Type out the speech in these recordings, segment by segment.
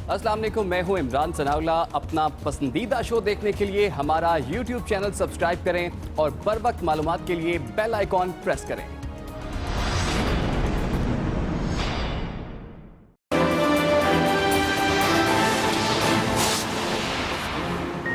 अस्सलाम वालेकुम, मैं हूं इमरान सनाउल्ला। अपना पसंदीदा शो देखने के लिए हमारा YouTube चैनल सब्सक्राइब करें और बर वक्त मालूमात के लिए बेल आइकॉन प्रेस करें।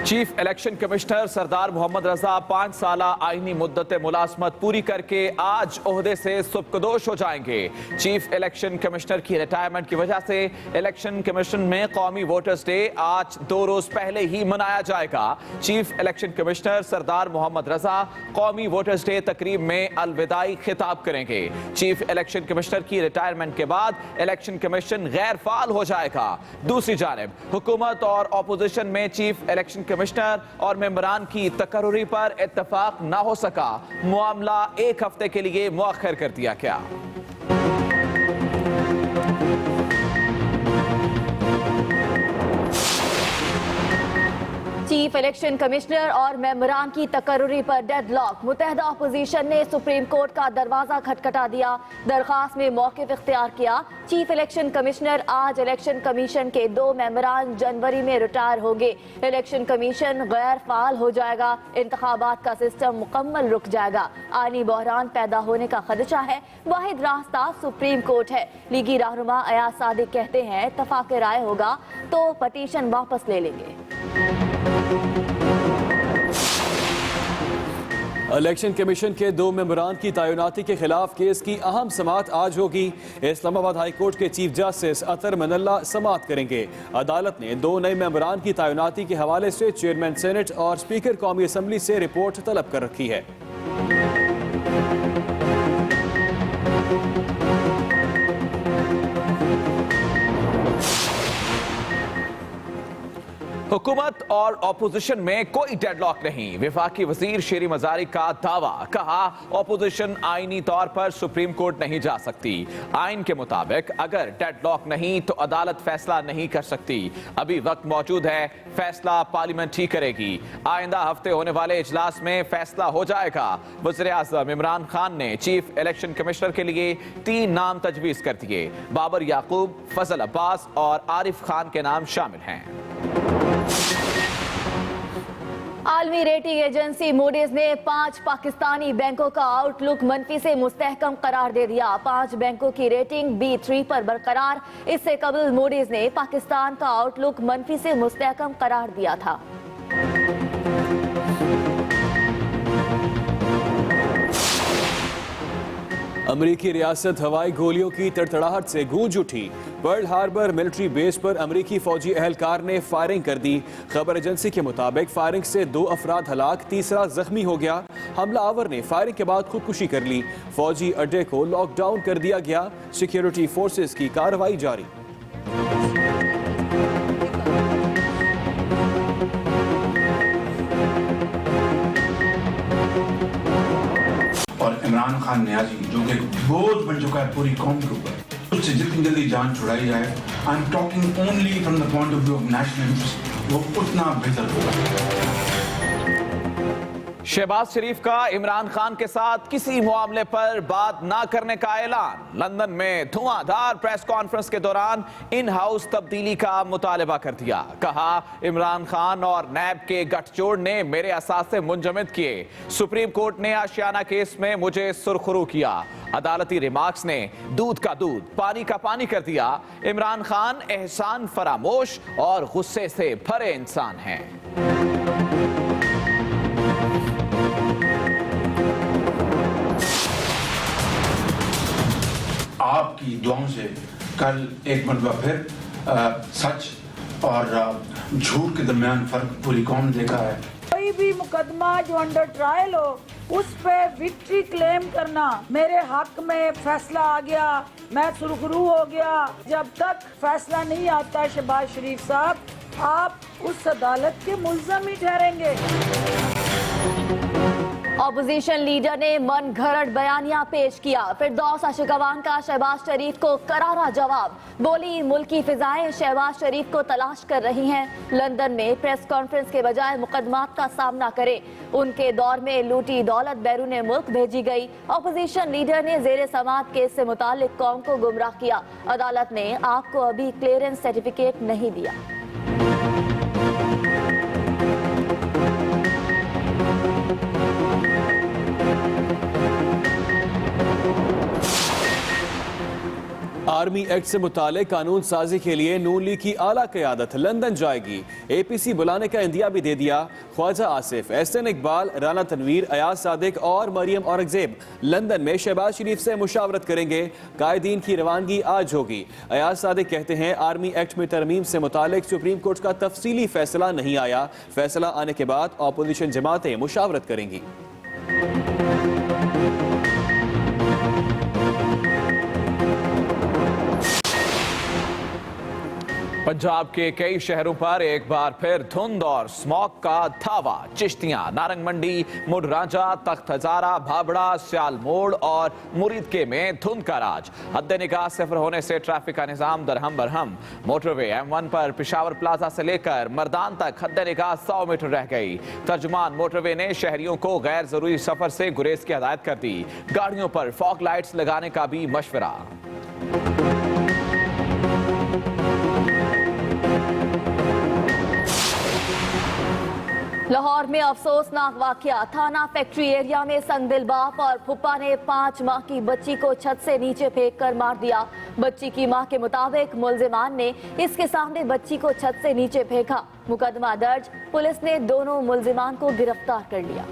चीफ इलेक्शन कमिश्नर सरदार मोहम्मद रजा 5 साला आईनी मुद्दत मुलाजमत पूरी करके आज ओहदे से सुबकदोश हो जाएंगे। चीफ इलेक्शन कमिश्नर की रिटायरमेंट की वजह से इलेक्शन कमीशन में कौमी वोटर्स डे आज 2 रोज पहले ही मनाया जाएगा। चीफ इलेक्शन कमिश्नर सरदार मोहम्मद रजा कौमी वोटर्स डे तकरीब में अलविदाई खिताब करेंगे। चीफ इलेक्शन कमिश्नर की रिटायरमेंट के बाद इलेक्शन कमीशन गैर फाल हो जाएगा। दूसरी जानिब हुकूमत और अपोजिशन में चीफ इलेक्शन कमिश्नर और मेंबरान की तकर्री पर इत्तफाक ना हो सका। मामला 1 हफ्ते के लिए मुअख्खर कर दिया गया। चीफ इलेक्शन कमिश्नर और मेंबरान की तकर्री पर डेडलॉक। मुत्तहदा अपोजिशन ने सुप्रीम कोर्ट का दरवाजा खटखटा दिया, दरखास्त में मौक़िफ़ इख्तियार किया। चीफ इलेक्शन कमिश्नर आज इलेक्शन कमीशन के 2 मेंबरान जनवरी में रिटायर होंगे। इलेक्शन कमीशन गैर फाल हो जाएगा। इंतखाबात का सिस्टम मुकम्मल रुक जाएगा। आईनी बहरान पैदा होने का खदशा है। वाहिद रास्ता सुप्रीम कोर्ट है। लीगी रहनुमा अयाज सादिक कहते हैं इत्तफाक राय होगा तो पटिशन वापस ले लेंगे। इलेक्शन कमीशन के 2 मेंबरान की तैनाती के खिलाफ केस की अहम समाअत आज होगी। इस्लामाबाद हाई कोर्ट के चीफ जस्टिस अतर मनल्ला समाअत करेंगे। अदालत ने 2 नए मेंबरान की तैनाती के हवाले से चेयरमैन सेनेट और स्पीकर कौमी असम्बली से रिपोर्ट तलब कर रखी है। हुकूमत और ऑपोजिशन में कोई डेडलॉक नहीं। वफाकी वजीर शेरी मजारी का दावा, कहा ऑपोजिशन आईनी तौर पर सुप्रीम कोर्ट नहीं जा सकती। आइन के मुताबिक अगर डेडलॉक नहीं तो अदालत फैसला नहीं कर सकती। अभी वक्त मौजूद है, फैसला पार्लियामेंट ही करेगी। आइंदा हफ्ते होने वाले इजलास में फैसला हो जाएगा। वज़ीर आज़म इमरान खान ने चीफ इलेक्शन कमिश्नर के लिए 3 नाम तजवीज़ कर दिए। बाबर याकूब, फजल अब्बास और आरिफ खान के नाम शामिल हैं। आलमी रेटिंग एजेंसी मूडीज ने 5 पाकिस्तानी बैंकों का आउटलुक मनफी से मुस्तहकम करार दे दिया। 5 बैंकों की रेटिंग B3 पर बरकरार। इससे कबल मूडीज ने पाकिस्तान का आउटलुक मनफी से मुस्तहकम करार दिया था। अमरीकी रियासत हवाई गोलियों की तड़तड़ाहट से गूंज उठी। पर्ल हार्बर मिलिट्री बेस पर अमरीकी फौजी एहलकार ने फायरिंग कर दी। खबर एजेंसी के मुताबिक फायरिंग से 2 अफराद हलाक, तीसरा जख्मी हो गया। हमला आवर ने फायरिंग के बाद खुदकुशी कर ली। फौजी अड्डे को लॉकडाउन कर दिया गया। सिक्योरिटी फोर्सेस की कार्रवाई जारी। और इमरान खान न्याजी जो कि बोझ बन चुका है पूरी कौम के ऊपर, उससे जितनी जल्दी जान छुड़ाई जाए, I am talking only from the point of view of national interest, वो उतना बेहतर होगा। शहबाज शरीफ का इमरान खान के साथ किसी मामले पर बात ना करने का ऐलान। लंदन में धुआंधार प्रेस कॉन्फ्रेंस के दौरान इन हाउस तब्दीली का मुतालबा कर दिया। कहा इमरान खान और नैब के गठजोड़ ने मेरे असासे मुंजमद किए। सुप्रीम कोर्ट ने आशियाना केस में मुझे सुरखरू किया। अदालती रिमार्क्स ने दूध का दूध, पानी का पानी कर दिया। इमरान खान एहसान फरामोश और गुस्से से भरे इंसान हैं। आपकी दुआओं से कल एक मरतबा फिर सच और झूठ के दरमियान फर्क पूरी कौम ने देखा है। कोई भी मुकदमा जो अंडर ट्रायल हो उस पे विक्ट्री क्लेम करना, मेरे हक में फैसला आ गया, मैं सुरखरू हो गया, जब तक फैसला नहीं आता शहबाज शरीफ साहब, आप उस अदालत के मुल्ज़म ही ठहरेंगे। ऑपोजिशन लीडर ने मन घड़त बयानिया पेश किया। फिरदौस अशकवान का शहबाज शरीफ को करारा जवाब। बोली मुल्की फिजाएं शहबाज शरीफ को तलाश कर रही हैं। लंदन में प्रेस कॉन्फ्रेंस के बजाय मुकदमात का सामना करे। उनके दौर में लूटी दौलत बैरून मुल्क भेजी गई। ऑपोजिशन लीडर ने जेर समात केस से मुतालिक कौम को गुमराह किया। अदालत ने आपको अभी क्लियरेंस सर्टिफिकेट नहीं दिया। आर्मी एक्ट से मुतालिक कानून साजी के लिए नून लीग की आला क़यादत लंदन जाएगी। APC बुलाने का इंदिया भी दे दिया। ख्वाजा आसिफ, एहसन इकबाल, राना तनवीर, अयाज सादिक और मरियम औरंगजेब लंदन में शहबाज शरीफ से मुशावरत करेंगे। कायदीन की रवानगी आज होगी। अयाज सादिक कहते हैं आर्मी एक्ट में तरमीम से मुतालिक सुप्रीम कोर्ट का तफसीली फैसला नहीं आया। फैसला आने के बाद अपोजिशन जमातें मुशावरत करेंगी। पंजाब के कई शहरों पर एक बार फिर धुंध और स्मॉग का धावा। चिश्तियां, नारंग मंडी, मुडरांजा, तख्त हजारा, भाबड़ा, सियाल मोड़ और मुरीदके में धुंध का राज। हद निगाह सिफर होने से ट्रैफिक का निजाम दरहम बरहम। मोटरवे M1 पर पिशावर प्लाजा से लेकर मर्दान तक हद निगाह 100 मीटर रह गई। तर्जुमान मोटरवे ने शहरियों को गैर जरूरी सफर से गुरेज की हिदायत कर दी। गाड़ियों पर फॉग लाइट्स लगाने का भी मशवरा। लाहौर में अफसोसनाक वाकया। थाना फैक्ट्री एरिया में संगदिल बाप और फुप्पा ने 5 माह की बच्ची को छत से नीचे फेंक कर मार दिया। बच्ची की मां के मुताबिक मुलजिमान ने इसके सामने बच्ची को छत से नीचे फेंका। मुकदमा दर्ज। पुलिस ने दोनों मुलजिमान को गिरफ्तार कर लिया।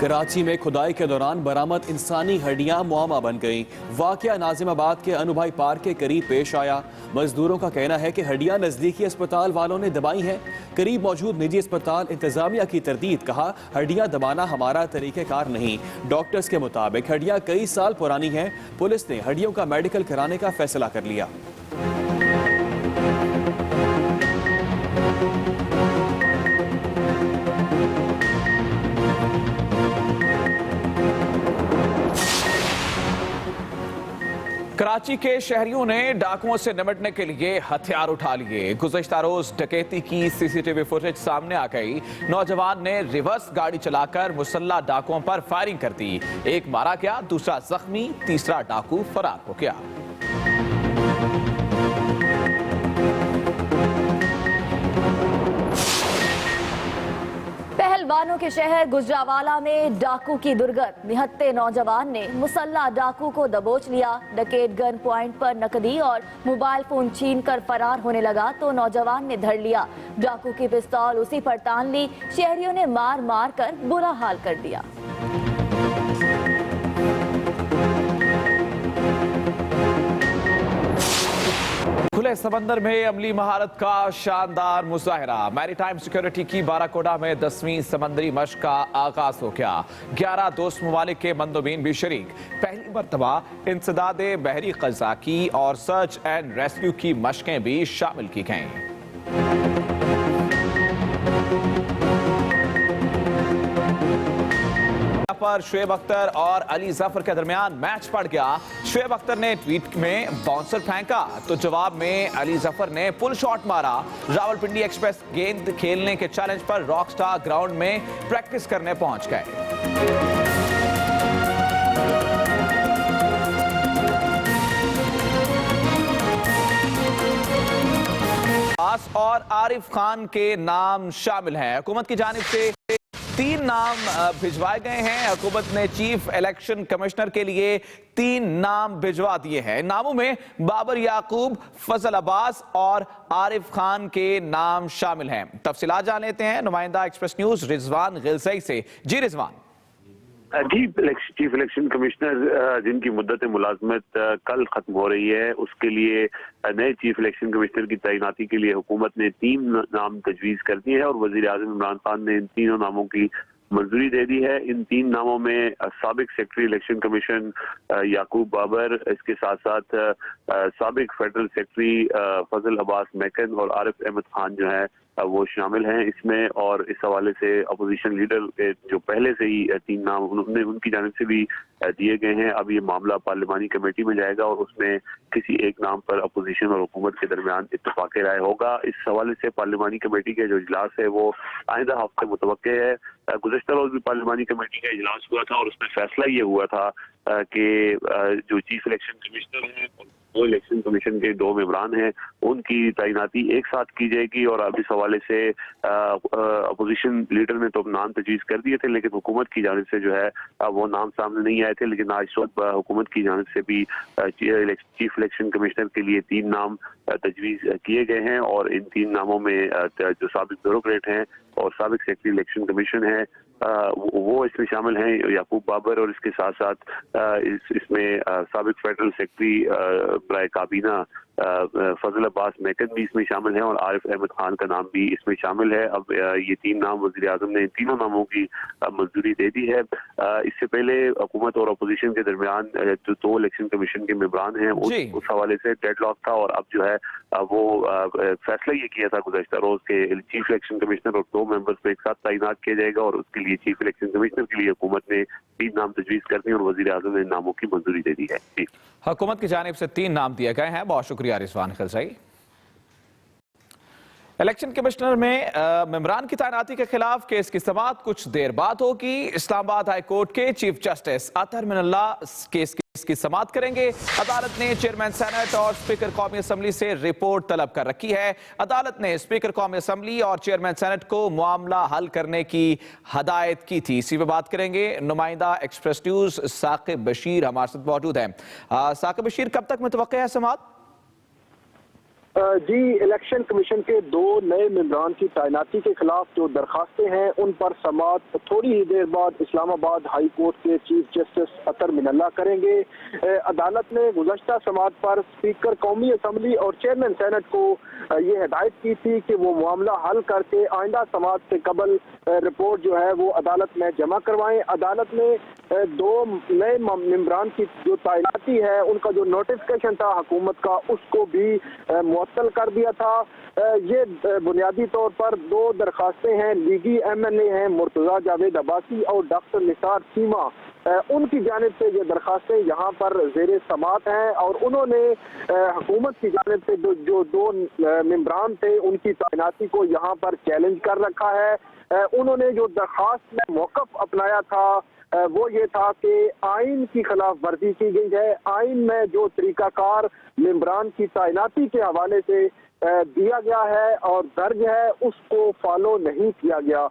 कराची में खुदाई के दौरान बरामद इंसानी हड्डियां मुआमा बन गईं। वाकया नाजिमाबाद के अनुभई पार्क के करीब पेश आया। मजदूरों का कहना है कि हड्डियां नजदीकी अस्पताल वालों ने दबाई हैं। करीब मौजूद निजी अस्पताल इंतजामिया की तरदीद। कहा हड्डियां दबाना हमारा तरीक़ेकार नहीं। डॉक्टर्स के मुताबिक हड्डियां कई साल पुरानी हैं। पुलिस ने हड्डियों का मेडिकल कराने का फैसला कर लिया। कराची के शहरियों ने डाकुओं से निपटने के लिए हथियार उठा लिए। गुज़श्ता रोज डकैती की CCTV फुटेज सामने आ गई। नौजवान ने रिवर्स गाड़ी चलाकर मुसल्ला डाकुओं पर फायरिंग कर दी। एक मारा गया, दूसरा जख्मी, तीसरा डाकू फरार हो गया। पहलवानों के शहर गुजरावाला में डाकू की दुर्गत। निहत्ते नौजवान ने मुसल्ला डाकू को दबोच लिया। डकैत गन पॉइंट पर नकदी और मोबाइल फोन छीन कर फरार होने लगा तो नौजवान ने धर लिया। डाकू की पिस्तौल उसी पर तान ली। शहरियों ने मार मार कर बुरा हाल कर दिया। खुले समंदर में अमली महारत का शानदार मुजाहिरा। मैरीटाइम सिक्योरिटी की बाराकोडा में 10वीं समंदरी मशक का आगाज हो गया। 11 दोस्त ममालिक के मंदोबीन भी शरीक। पहली मरतबा इंसदादे बहरी क़ज़ाकी और सर्च एंड रेस्क्यू की मशकें भी शामिल की गईं। पर शुएब अख्तर और अली जफर के दरमियान मैच पड़ गया। शुएब अख्तर ने ट्वीट में बाउंसर फेंका तो जवाब में अली जफर ने पुल शॉट मारा। रावलपिंडी एक्सप्रेस गेंद खेलने के चैलेंज पर रॉकस्टार ग्राउंड में प्रैक्टिस करने पहुंच गए। और आरिफ खान के नाम शामिल हैं। हुकूमत की जानिब से 3 नाम भिजवाए गए हैं। हुकूमत ने चीफ इलेक्शन कमिश्नर के लिए 3 नाम भिजवा दिए हैं। नामों में बाबर याकूब, फजल अब्बास और आरिफ खान के नाम शामिल हैं। तफसीलात जान लेते हैं नुमाइंदा एक्सप्रेस न्यूज रिजवान गिलसई से। जी रिजवान। जी, चीफ इलेक्शन कमिश्नर जिनकी मुद्दत मुलाजमत कल खत्म हो रही है, उसके लिए नए चीफ इलेक्शन कमिश्नर की तैनाती के लिए हुकूमत ने 3 नाम तजवीज़ कर दिए हैं और वज़ीर आज़म इमरान खान ने इन तीनों नामों की मंजूरी दे दी है। इन 3 नामों में साबिक सेक्रेटरी इलेक्शन कमीशन याकूब बाबर, इसके साथ साथ साबिक फेडरल सेक्रेटरी फजल अब्बास मैकन और आरिफ अहमद खान जो है वो शामिल हैं इसमें। और इस हवाले से अपोजिशन लीडर जो पहले से ही 3 नाम उनकी जानिब से भी दिए गए हैं। अब ये मामला पार्लिमानी कमेटी में जाएगा और उसमें किसी एक नाम पर अपोजिशन और हुकूमत के दरमियान इत्तेफाक राय होगा। इस हवाले से पार्लिमानी कमेटी का जो इजलास है वो आइंदा हफ्ते मुतवक्के है। गुज़श्ता रोज भी पार्लिमानी कमेटी का इजलास हुआ था और उसमें फैसला ये हुआ था कि जो चीफ इलेक्शन कमिश्नर हैं वो इलेक्शन कमीशन के 2 मेंबरान हैं उनकी तैनाती एक साथ की जाएगी। और अब इस हवाले से अपोजिशन लीडर ने तो नाम तजवीज़ कर दिए थे, लेकिन हुकूमत की जानिब से जो है वो नाम सामने नहीं आए थे। लेकिन आज सुबह हुकूमत की जानिब से भी चीफ इलेक्शन कमिश्नर के लिए 3 नाम तजवीज़ किए गए हैं। और इन 3 नामों में जो साबिक ब्यूरोक्रेट हैं और साबिक सेक्रेटरी इलेक्शन कमीशन है वो इसमें शामिल हैं, याकूब बाबर। और इसके साथ साथ इसमें साबिक फेडरल सेक्रेटरी बराए काबीना फजल अब्बास मैकन भी इसमें शामिल हैं और आरिफ अहमद खान का नाम भी इसमें शामिल है। अब ये 3 नाम वज़ीर आज़म ने इन तीनों नामों की मंजूरी दे दी है। इससे पहले हुकूमत और अपोजिशन के दरमियान जो 2 इलेक्शन कमीशन के मेंबरान हैं उस हवाले से डेडलॉक था। और अब जो है वो फैसला ये किया था गुज़श्ता रोज के चीफ इलेक्शन कमिश्नर और 2 मेंबर्स को एक साथ तैनात किया जाएगा। और उसके लिए चीफ इलेक्शन कमिश्नर के लिए हुकूमत ने 3 नाम तजवीज़ कर दी और वज़ीर आज़म ने इन नामों की मंजूरी दे दी है। हुकूमत की जानिब से 3 नाम दिए गए हैं। बहुत शुक्रिया रिजवान खिलजी। इलेक्शन कमिश्नर में मेंबरान की तैनाती के खिलाफ केस की समाअत कुछ देर बाद होगी। इस्लामाबाद हाई कोर्ट के chief justice Athar Minallah case की समाअत करेंगे। अदालत ने चेयरमैन सेनेट और स्पीकर कौमी असम्बली से रिपोर्ट तलब कर रखी है। अदालत ने स्पीकर कौमी असम्बली और चेयरमैन सेनेट को मामला हल करने की हदायत की थी। इसी पे बात करेंगे। नुमाइंदा एक्सप्रेस न्यूज साकिब बशीर हमारे साथ मौजूद हैं। साकिब बशीर, कब तक मुतवक्किल है समाअत? जी, इलेक्शन कमीशन के 2 नए मेंबरान की तैनाती के खिलाफ जो दरखास्तें हैं उन पर समाअत थोड़ी ही देर बाद इस्लामाबाद हाई कोर्ट के चीफ जस्टिस अतहर मिनल्लाह करेंगे। अदालत ने गुज़श्ता समाअत पर स्पीकर कौमी असम्बली और चेयरमैन सेनेट को ये हिदायत की थी कि वो मामला हल करके आइंदा समाअत से कबल रिपोर्ट जो है वो अदालत में जमा करवाएं। अदालत ने 2 नए मेंबरान की जो तैनाती है उनका जो नोटिफिकेशन था हुकूमत का उसको भी मुअत्तल कर दिया था। ये बुनियादी तौर पर 2 दरखास्तें हैं। लीगी MNA हैं मुर्तजा जावेद अब्बासी और डॉक्टर निसार सीमा, उनकी जानिब से ये दरखास्तें यहाँ पर ज़ेरे समाअत हैं। और उन्होंने हुकूमत की जानिब से जो 2 मेंबरान थे उनकी तैनाती को यहाँ पर चैलेंज कर रखा है। उन्होंने जो दरखास्त में मौक़िफ़ अपनाया था वो ये था कि आइन की खिलाफ वर्जी की गई है। आइन में जो तरीकाकार मेंबरान की तैनाती के हवाले से दिया गया है और दर्ज है उसको फॉलो नहीं किया गया,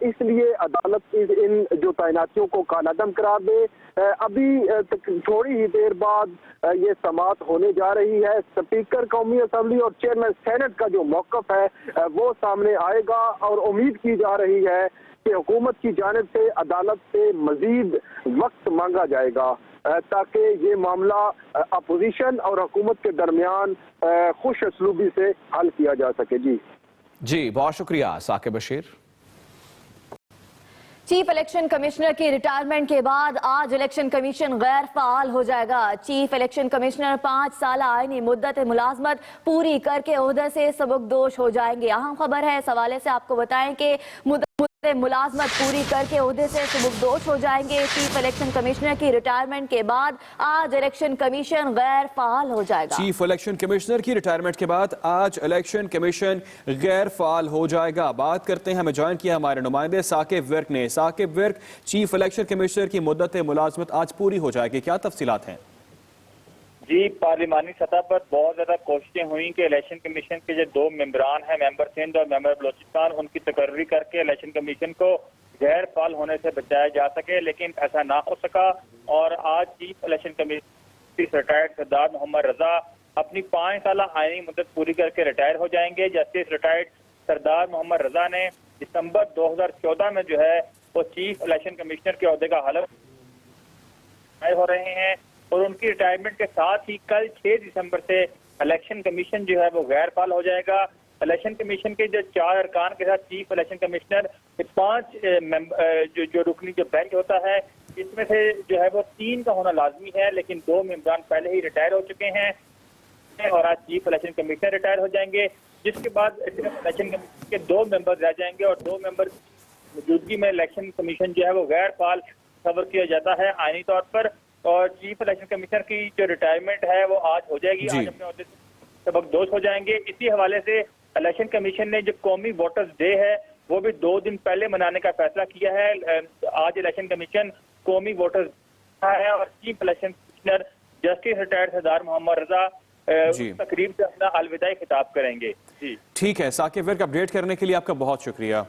इसलिए अदालत इन जो तैनातियों को कालादम करार दे। अभी थोड़ी ही देर बाद ये समाअत होने जा रही है। स्पीकर कौमी असम्बली और चेयरमैन सेनेट का जो मौक़िफ़ है वो सामने आएगा और उम्मीद की जा रही है कि हुकूमत की जानिब से अदालत से मजीद वक्त मांगा जाएगा ताकि ये मामला अपोजिशन और हुकूमत के दरमियान खुश असलूबी से हल किया जा सके। जी, बहुत शुक्रिया Saqib Bashir. Chief election commissioner की रिटायरमेंट के बाद आज इलेक्शन कमीशन गैर फाल हो जाएगा। चीफ इलेक्शन कमिश्नर 5 साल आईनी मुद्दत मुलाजमत पूरी करके ओहदे से सबकदोश हो जाएंगे। अहम खबर है, इस हवाले से आपको बताएं कि मुलाजमत पूरी करके ओहदे से सबकदोश हो जाएंगे। चीफ इलेक्शन कमिश्नर की रिटायरमेंट के बाद आज इलेक्शन कमीशन गैर फाल हो जाएगा। चीफ इलेक्शन कमिश्नर की रिटायरमेंट के बाद आज इलेक्शन कमीशन गैर फाल हो जाएगा। बात करते हैं, हमें ज्वाइन किया हमारे नुमाइंदे साकिब विर्क ने। Saqib Virk, chief election commissioner की मुद्दत मुलाजमत आज पूरी हो जाएगी, क्या तफसीलात हैं? जी, पार्लिमानी सतह पर बहुत ज्यादा कोशिशें हुई कि इलेक्शन कमीशन के जो 2 मेंबरान हैं, मेंबर सिंध और मेंबर बलोचिस्तान, उनकी तकर्री करके इलेक्शन कमीशन को गैर फाल होने से बचाया जा सके, लेकिन ऐसा ना हो सका। और आज चीफ इलेक्शन कमिश्नर रिटायर्ड सरदार मोहम्मद रजा अपनी 5 साल आईनी मुद्दत पूरी करके रिटायर हो जाएंगे। जस्टिस रिटायर्ड सरदार मोहम्मद रजा ने दिसंबर 2014 में जो है वो चीफ इलेक्शन कमिश्नर के ओहदे का हलफ हो रहे हैं और उनकी रिटायरमेंट के साथ ही कल 6 दिसंबर से इलेक्शन कमीशन जो है वो गैर फाल हो जाएगा। इलेक्शन कमीशन के जो 4 अरकान के साथ चीफ इलेक्शन कमिश्नर 5 जो रुकनी जो बेंच होता है, इसमें से जो है वो 3 का होना लाजमी है, लेकिन 2 मेंबरान पहले ही रिटायर हो चुके हैं और आज चीफ इलेक्शन कमिश्नर रिटायर हो जाएंगे, जिसके बाद इलेक्शन कमीशन के 2 मेंबर रह जाएंगे और 2 मेंबर मौजूदगी में इलेक्शन कमीशन जो है वो गैर फाल खबर किया जाता है आईनी तौर पर। और चीफ इलेक्शन कमिश्नर की जो रिटायरमेंट है वो आज हो जाएगी, आज अपने ओहदे से सबकदोश हो जाएंगे। इसी हवाले से इलेक्शन कमीशन ने जो कौमी वोटर्स डे है वो भी 2 दिन पहले मनाने का फैसला किया है। आज इलेक्शन कमीशन कौमी वोटर्स है और chief election commissioner justice retired सरदार मोहम्मद रजा तकरीब से अपना अलविदाई खिताब करेंगे। जी ठीक है, साकिब वर्क अपडेट करने के लिए आपका बहुत शुक्रिया।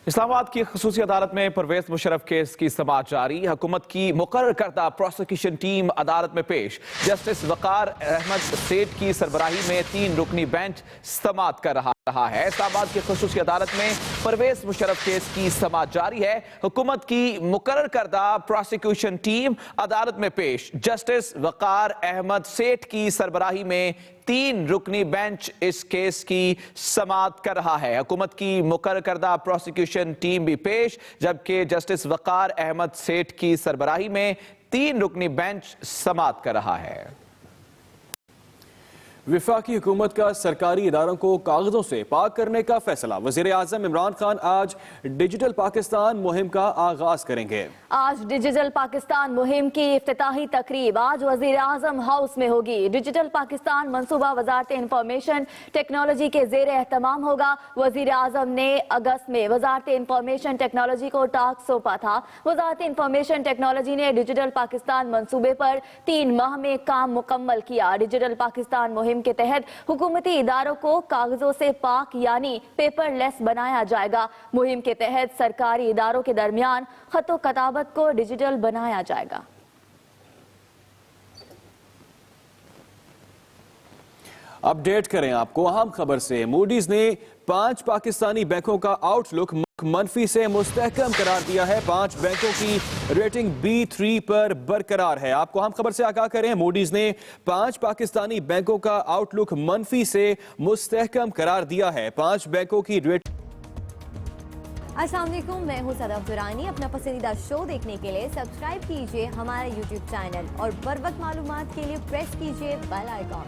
इस्लामाबाद की खसूसी अदालत में परवेज मुशर्रफ केस की समाअत जारी। हुकूमत की मुकर्रर करदा प्रोसिक्यूशन टीम अदालत में पेश। जस्टिस वकार अहमद सेठ की सरबराही में 3 रुकनी बेंच समाअत कर रहा है। इस्लामाबाद की खसूसी अदालत में परवेज मुशर्रफ केस की समाअत जारी है। हुकूमत की मुकर्रर करदा प्रोसिक्यूशन टीम अदालत में पेश। जस्टिस वकार अहमद सेठ की सरबराही में 3 रुकनी बेंच इस केस की समाअत कर रहा है। हुकूमत की मुकर्रर करदा प्रोसिक्यूशन टीम भी पेश, जबकि जस्टिस वकार अहमद सेठ की सरबराही में 3 रुकनी बेंच समाअत कर रहा है। वफाकी हुकूमत का सरकारी इदारों को कागजों से पाक करने का फैसला। वजीर आजम इमरान खान आज डिजिटल पाकिस्तान मुहिम का आगाज करेंगे। आज डिजिटल पाकिस्तान मुहिम की इफ्तिताही तकरीब आज वजीर आजम हाउस में होगी। डिजिटल पाकिस्तान मंसूबा वजारत इंफॉर्मेशन टेक्नोलॉजी के जेर एहतमाम होगा। वजीर आजम ने अगस्त में वजारत इंफॉर्मेशन टेक्नोलॉजी को टास्क सौंपा था। वजारत इंफॉर्मेशन टेक्नोलॉजी ने डिजिटल पाकिस्तान मंसूबे पर 3 माह में काम मुकम्मल किया। डिजिटल पाकिस्तान मुहिम के तहत हुकूमती इदारों को कागजों से पाक यानी पेपरलेस बनाया जाएगा। मुहिम के तहत सरकारी इदारों के दरमियान खतो कताबत को डिजिटल बनाया जाएगा। अपडेट करें आपको अहम खबर से। मूडीज ने 5 पाकिस्तानी बैंकों का आउटलुक मनफी से मुस्तहकम करार दिया है। 5 बैंकों की रेटिंग B3 पर बरकरार है। आपको अहम खबर से आगाह करें, मूडीज ने 5 पाकिस्तानी बैंकों का आउटलुक मनफी से मुस्तहकम करार दिया है। 5 बैंकों की रेटिंग। अस्सलाम वालेकुम, मैं हूं सदाफ दुरानी। अपना पसंदीदा शो देखने के लिए सब्सक्राइब कीजिए हमारा YouTube चैनल और बर वक्त मालूमात के लिए प्रेस कीजिए बेल आइकॉन।